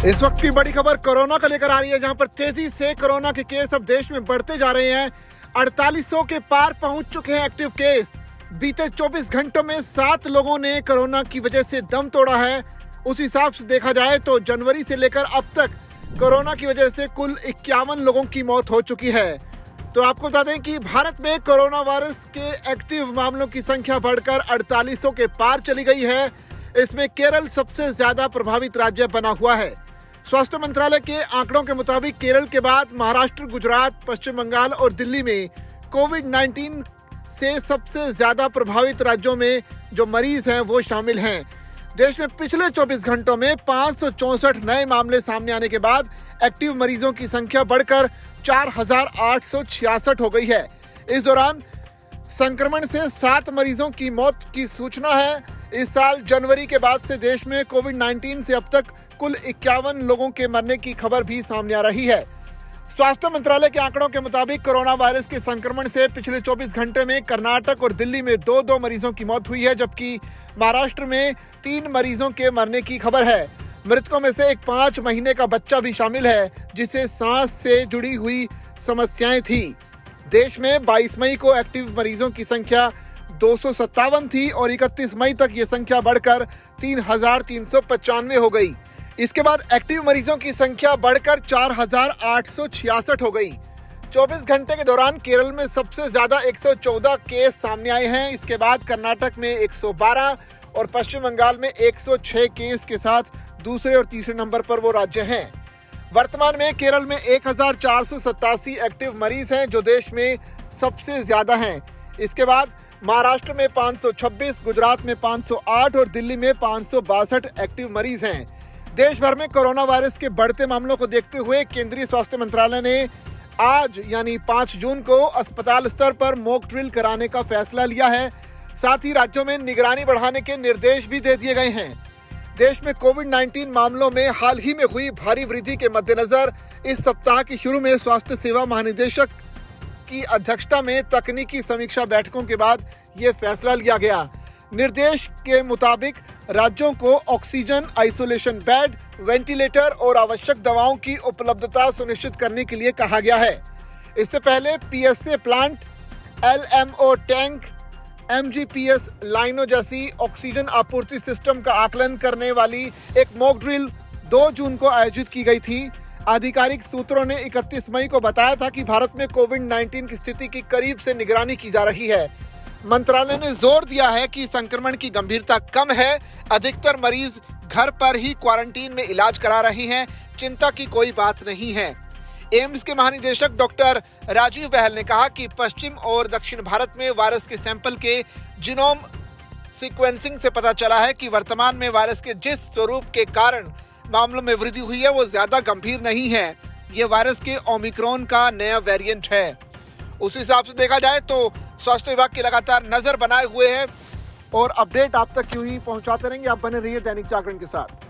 इस वक्त की बड़ी खबर कोरोना को लेकर आ रही है, जहां पर तेजी से कोरोना के केस अब देश में बढ़ते जा रहे हैं। 4800 के पार पहुंच चुके हैं एक्टिव केस। बीते 24 घंटों में 7 लोगों ने कोरोना की वजह से दम तोड़ा है। उस हिसाब से देखा जाए तो जनवरी से लेकर अब तक कोरोना की वजह से कुल 51 लोगों की मौत हो चुकी है। तो आपको बता दें कि भारत में कोरोना वायरस के एक्टिव मामलों की संख्या बढ़कर 4800 के पार चली गई है। इसमें केरल सबसे ज्यादा प्रभावित राज्य बना हुआ है। स्वास्थ्य मंत्रालय के आंकड़ों के मुताबिक केरल के बाद महाराष्ट्र, गुजरात, पश्चिम बंगाल और दिल्ली में कोविड-19 से सबसे ज्यादा प्रभावित राज्यों में जो मरीज हैं वो शामिल हैं। देश में पिछले 24 घंटों में 564 नए मामले सामने आने के बाद एक्टिव मरीजों की संख्या बढ़कर 4866 हो गई है। इस दौरान संक्रमण से 7 मरीजों की मौत की सूचना है। इस साल जनवरी के बाद से देश में कोविड-19 से अब तक कुल 51 लोगों के मरने की खबर भी सामने आ रही है। स्वास्थ्य मंत्रालय के आंकड़ों के मुताबिक कोरोना वायरस के संक्रमण से पिछले 24 घंटे में कर्नाटक और दिल्ली में 2-2 मरीजों की मौत हुई है, जबकि महाराष्ट्र में 3 मरीजों के मरने की खबर है। मृतकों में से एक 5 महीने का बच्चा भी शामिल है, जिसे सांस से जुड़ी हुई समस्याएं थी। देश में 22 मई को एक्टिव मरीजों की संख्या 257 थी और 31 मई तक ये संख्या बढ़कर 3395 हो गई। इसके बाद एक्टिव मरीजों की संख्या बढ़कर 4866 हो गई। 24 घंटे के दौरान केरल में सबसे ज्यादा 114 केस सामने आए हैं। इसके बाद कर्नाटक में 112 और पश्चिम बंगाल में 106 केस के साथ दूसरे और तीसरे नंबर पर वो राज्य हैं। वर्तमान में केरल में 1487 एक्टिव मरीज हैं, जो देश में सबसे ज्यादा हैं। इसके बाद महाराष्ट्र में 526, गुजरात में 508 और दिल्ली में 562 एक्टिव मरीज हैं। देश भर में कोरोना वायरस के बढ़ते मामलों को देखते हुए केंद्रीय स्वास्थ्य मंत्रालय ने आज यानी 5 जून को अस्पताल स्तर पर मॉक ड्रिल कराने का फैसला लिया है। साथ ही राज्यों में निगरानी बढ़ाने के निर्देश भी दे दिए गए हैं। देश में कोविड-19 मामलों में हाल ही में हुई भारी वृद्धि के मद्देनजर इस सप्ताह के शुरू में स्वास्थ्य सेवा महानिदेशक की अध्यक्षता में तकनीकी समीक्षा बैठकों के बाद ये फैसला लिया गया। निर्देश के मुताबिक राज्यों को ऑक्सीजन, आइसोलेशन बेड, वेंटिलेटर और आवश्यक दवाओं की उपलब्धता सुनिश्चित करने के लिए कहा गया है। इससे पहले पीएसए प्लांट, एलएमओ टैंक, एमजीपीएस लाइनों जैसी ऑक्सीजन आपूर्ति सिस्टम का आकलन करने वाली एक मॉक ड्रिल 2 जून को आयोजित की गई थी। आधिकारिक सूत्रों ने 31 मई को बताया था कि भारत में कोविड-19 की स्थिति की करीब से निगरानी की जा रही है। मंत्रालय ने जोर दिया है कि संक्रमण की गंभीरता कम है। अधिकतर मरीज घर पर ही क्वारंटीन में इलाज करा रहे हैं। चिंता की कोई बात नहीं है। एम्स के महानिदेशक डॉक्टर राजीव बहल ने कहा कि पश्चिम और दक्षिण भारत में वायरस के सैंपल के जीनोम सीक्वेंसिंग से पता चला है कि वर्तमान में वायरस के जिस स्वरूप के कारण मामलों में वृद्धि हुई है वो ज्यादा गंभीर नहीं है। ये वायरस के ओमिक्रॉन का नया वेरिएंट है। उस हिसाब से देखा जाए तो स्वास्थ्य विभाग की लगातार नजर बनाए हुए हैं और अपडेट आप तक यूं ही पहुंचाते रहेंगे। आप बने रहिए दैनिक जागरण के साथ।